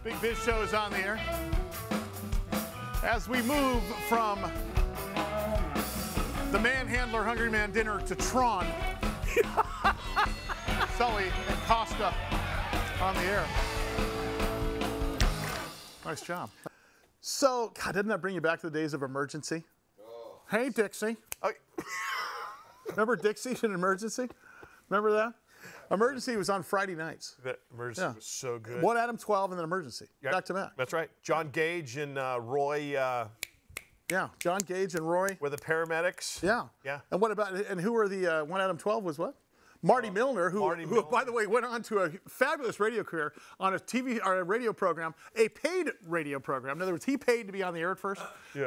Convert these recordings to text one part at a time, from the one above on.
Big Biz Show is on the air. As we move from the Manhandler Hungry Man dinner to Tron, Sully and Costa on the air. Nice job. So, God, didn't that bring you back to the days of Emergency? Oh. Hey, Dixie. Oh. Remember Dixie in Emergency? Remember that? Emergency was on Friday nights. That Emergency was so good. One Adam 12 and then Emergency. Yep. Back to back. That's right. John Gage and Roy. Yeah, John Gage and Roy. Were the paramedics. Yeah. Yeah. And what about, and who were the One Adam 12 was what? Marty Milner, who, by the way, went on to a fabulous radio career on a TV or a radio program, a paid radio program. In other words, he paid to be on the air at first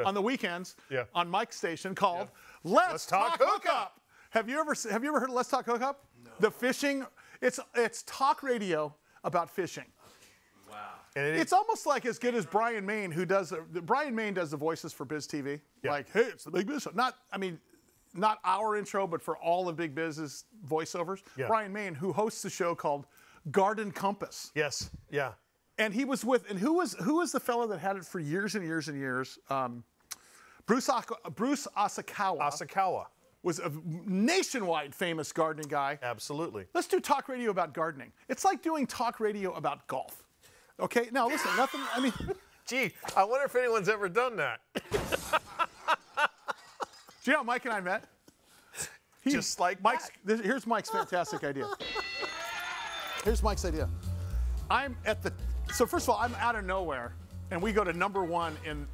on the weekends on Mike's station called Let's Talk Hookup. Have you ever heard of Let's Talk Hookup? No. The fishing, it's talk radio about fishing. Wow. And it's almost like as good as Brian Main, who does Brian Main does the voices for BizTV. Yeah. Like, hey, it's the Big Biz Show. Not our intro, but for all of Big Biz's voiceovers. Yeah. Brian Main, who hosts a show called Garden Compass. Yes. Yeah. And he was with, and who was the fellow that had it for years and years and years? Bruce Asakawa. Asakawa was a nationwide famous gardening guy. Absolutely. Let's do talk radio about gardening. It's like doing talk radio about golf. Okay. Now listen, nothing. I mean, gee, I wonder if anyone's ever done that. Do you know how Mike and I met? Just like Mike's. Here's Mike's fantastic idea. Here's Mike's idea. So first of all, I'm out of nowhere, and we go to #1 in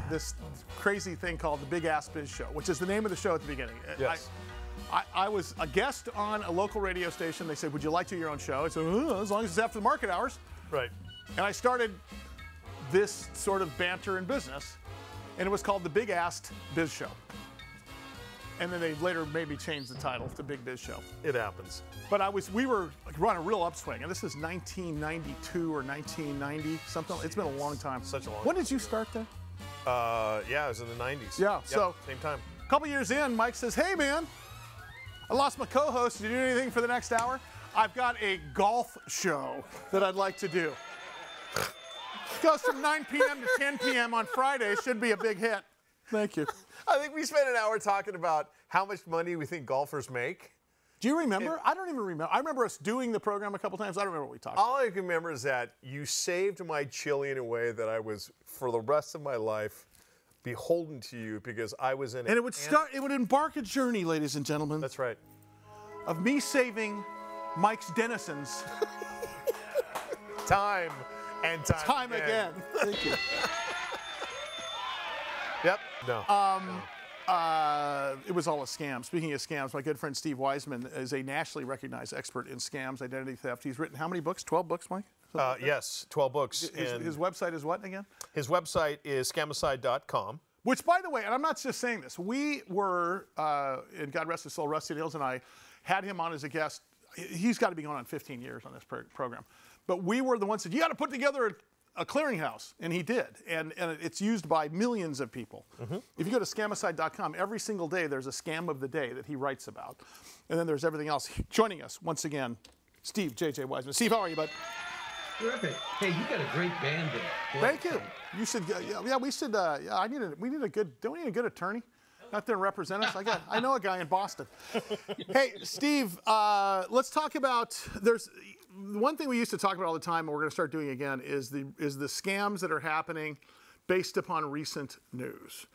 this crazy thing called the Big Ass Biz Show, which is the name of the show at the beginning. Yes. I was a guest on a local radio station. They said, "Would you like to do your own show?" I said, "As long as it's after the market hours." Right. And I started this sort of banter in business, and it was called the Big Ass Biz Show. And then they later made me change the title to Big Biz Show. It happens. But we were on a real upswing, and this is 1992 or 1990, something. It's been a long time. Such a long time. When did you start there? Yeah, it was in the 90s. Yeah, yep, so same time. A couple years in, Mike says, "Hey man, I lost my co-host. Did you do anything for the next hour? I've got a golf show that I'd like to do. Goes from 9 p.m. to 10 p.m. on Friday. Should be a big hit." Thank you. I think we spent an hour talking about how much money we think golfers make. Do you remember? I don't even remember. I remember us doing the program a couple times. I don't remember what we talked about. All I can remember is that you saved my chili in a way that I was, for the rest of my life, beholden to you because I was in it. And it would embark a journey, ladies and gentlemen. That's right. Of me saving Mike's denizens. Time and time again. Thank you. Yep. No. It was all a scam. Speaking of scams, my good friend Steve Weisman is a nationally recognized expert in scams, identity theft. He's written how many books? 12 books, Mike? Yes, 12 books. His website is what again? His website is scamicide.com. Which, by the way, and I'm not just saying this, we were, and God rest his soul, Rusty Nails and I had him on as a guest. He's got to be going on 15 years on this program. But we were the ones that said, you got to put together a clearinghouse, and he did, and it's used by millions of people. Mm-hmm. If you go to scamicide.com, every single day there's a scam of the day that he writes about, and then there's everything else. Joining us once again, Steve, JJ Weisman. Steve, how are you, bud? Terrific. Hey, you got a great band there. Thank you. You should, yeah, we should. Yeah, we need a good. Don't we need a good attorney out there to represent us? I know a guy in Boston. Hey, Steve, let's talk about. There's one thing we used to talk about all the time, and we're going to start doing again, is the scams that are happening based upon recent news.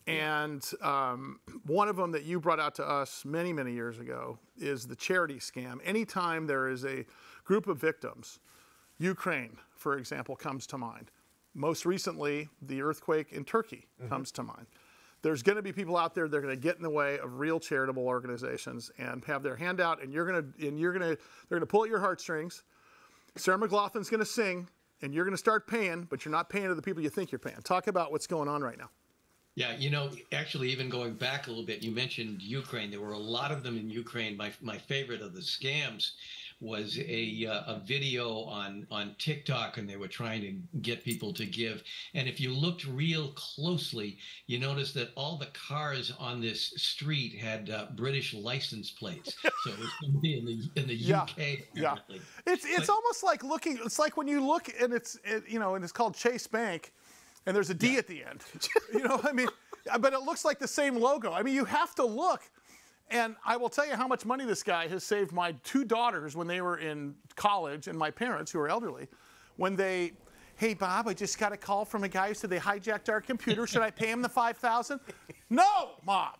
And one of them that you brought out to us many, many years ago is the charity scam. Anytime there is a group of victims, Ukraine, for example, comes to mind. Most recently, the earthquake in Turkey comes to mind. There's going to be people out there that are going to get in the way of real charitable organizations and have their hand out, and they're going to pull at your heartstrings. Sarah McLachlan's going to sing, and you're going to start paying, but you're not paying to the people you think you're paying. Talk about what's going on right now. Yeah, actually, even going back a little bit, you mentioned Ukraine. There were a lot of them in Ukraine. My favorite of the scams was a video on TikTok, and they were trying to get people to give. And if you looked real closely, you noticed that all the cars on this street had British license plates. So it was going to be in the UK. Yeah, it's almost like looking. It's like when you look and it's and it's called Chase Bank, and there's a D at the end. I mean, but it looks like the same logo. I mean, you have to look. And I will tell you how much money this guy has saved my 2 daughters when they were in college, and my parents, who are elderly, when they, hey, Bob, I just got a call from a guy who said they hijacked our computer. Should I pay him the $5,000? No, Mom.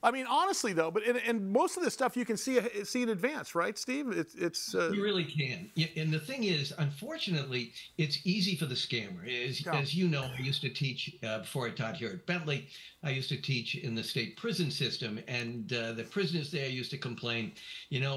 I mean, honestly, though, but and most of this stuff you can see in advance, right, Steve? You really can. And the thing is, unfortunately, it's easy for the scammer. As you know, I used to teach before I taught here at Bentley. I used to teach in the state prison system, and the prisoners there used to complain,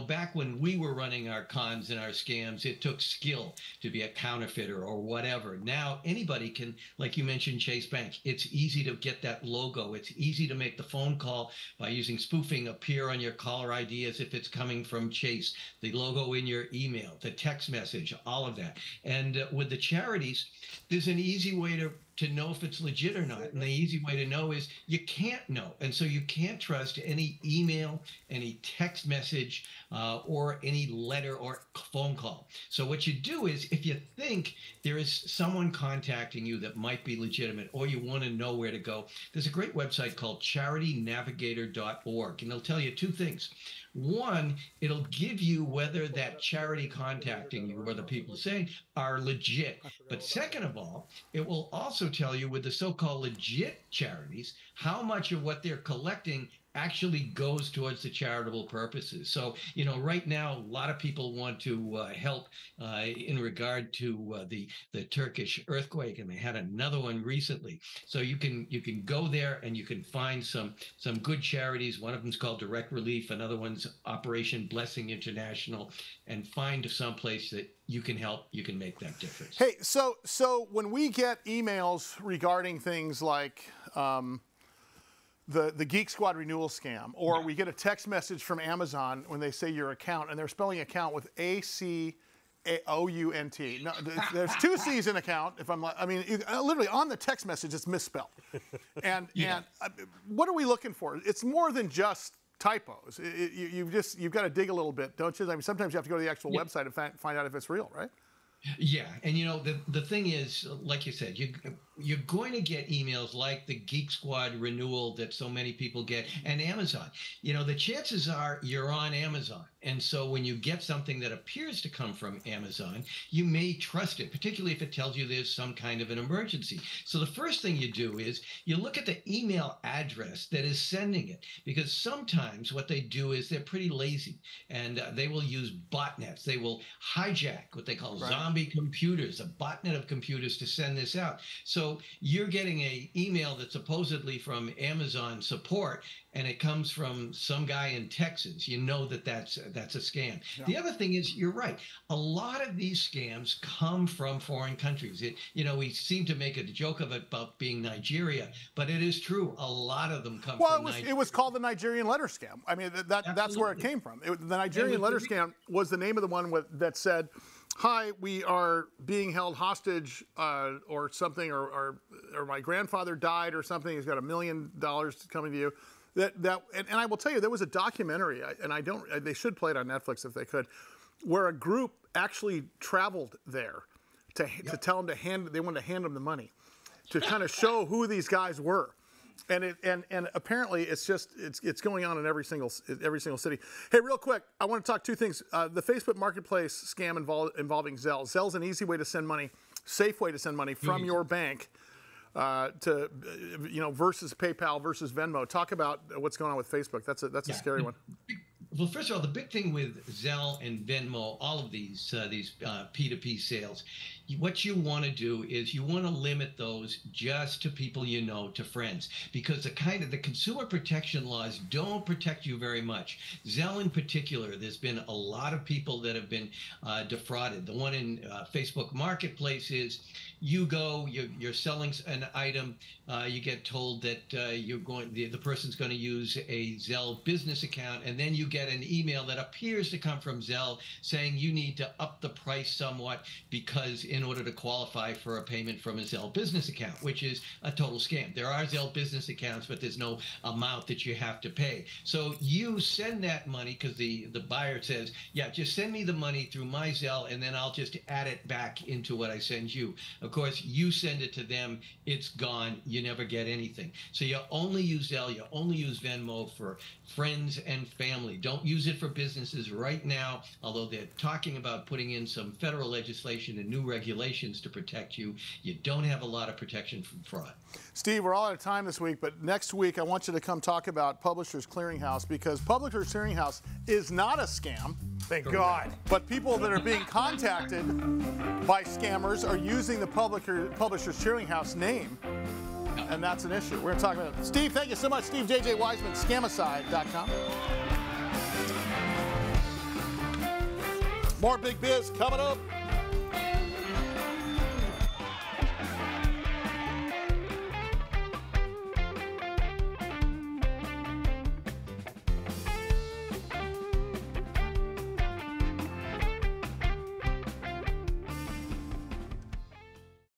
back when we were running our cons and our scams, it took skill to be a counterfeiter or whatever. Now, anybody can, like you mentioned, Chase Bank. It's easy to get that logo. It's easy to make the phone call by using spoofing appear on your caller ID as if it's coming from Chase, the logo in your email, the text message, all of that. And with the charities, there's an easy way to know if it's legit or not. And the easy way to know is you can't know. And so you can't trust any email, any text message, or any letter or phone call. So what you do is, if you think there is someone contacting you that might be legitimate, or you want to know where to go, there's a great website called charitynavigator.org. And it'll tell you 2 things. One, it'll give you whether that charity contacting you or the people saying are legit. But second of all, it will also tell you with the so-called legit charities how much of what they're collecting actually goes towards the charitable purposes. So, right now, a lot of people want to help in regard to the Turkish earthquake, and they had another one recently. So you can go there and you can find some good charities. One of them is called Direct Relief. Another one's Operation Blessing International, and find someplace that you can help. You can make that difference. Hey, so when we get emails regarding things like the Geek Squad renewal scam, or we get a text message from Amazon when they say your account, and they're spelling account with ACOUNT. No, there's 2 C's in account. Literally on the text message, it's misspelled. And what are we looking for? It's more than just typos. You've got to dig a little bit, don't you? I mean, sometimes you have to go to the actual website and find out if it's real, right? Yeah, and the thing is, like you said, you're going to get emails like the Geek Squad renewal that so many people get, and Amazon. The chances are you're on Amazon, and so when you get something that appears to come from Amazon, you may trust it, particularly if it tells you there's some kind of an emergency. So the first thing you do is you look at the email address that is sending it, because sometimes what they do is they're pretty lazy, and they will use botnets. They will hijack what they call zombie computers, a botnet of computers, to send this out. So you're getting an email that's supposedly from Amazon support, and it comes from some guy in Texas. You know that's a scam. Yeah. The other thing is, you're right. A lot of these scams come from foreign countries. We seem to make a joke of it about being Nigeria, but it is true. A lot them come from Nigeria. It was called the Nigerian letter scam. I mean, that's where it came from. The Nigerian letter scam was the name of the one that said, hi, we are being held hostage or something, or my grandfather died or something. He's got $1 million coming to you. And I will tell you, there was a documentary, and they should play it on Netflix if they could, where a group actually traveled there to tell them they wanted to hand them the money, to kind of show who these guys were. And apparently it's going on in every single city. Hey, real quick, I want to talk 2 things. The Facebook Marketplace scam involving Zelle. Zelle's an easy way to send money, safe way to send money from your bank versus PayPal versus Venmo. Talk about what's going on with Facebook. That's a scary one. Well, first of all, the big thing with Zelle and Venmo, all of these P2P sales, what you want to do is you want to limit those just to people you know, to friends, because the consumer protection laws don't protect you very much. Zelle in particular, there's been a lot of people that have been defrauded. The one in Facebook Marketplace is you're selling an item, you get told that the person's going to use a Zelle business account, and then you get get an email that appears to come from Zelle saying you need to up the price somewhat because in order to qualify for a payment from a Zelle business account, which is a total scam. There are Zelle business accounts, but there's no amount that you have to pay. So you send that money because the buyer says, yeah, just send me the money through my Zelle and then I'll just add it back into what I send you. Of course, you send it to them, it's gone, you never get anything. So you only use Zelle, you only use Venmo for friends and family. Don't use it for businesses right now, although they're talking about putting in some federal legislation and new regulations to protect you. You don't have a lot of protection from fraud. Steve, we're all out of time this week, but next week I want you to come talk about Publishers Clearinghouse, because Publishers Clearinghouse is not a scam. Thank God. But people that are being contacted by scammers are using the Publishers Clearinghouse name, and that's an issue. We're going to talk about it. Steve, thank you so much. Steve, JJ Weisman, scamicide.com. More Big Biz coming up.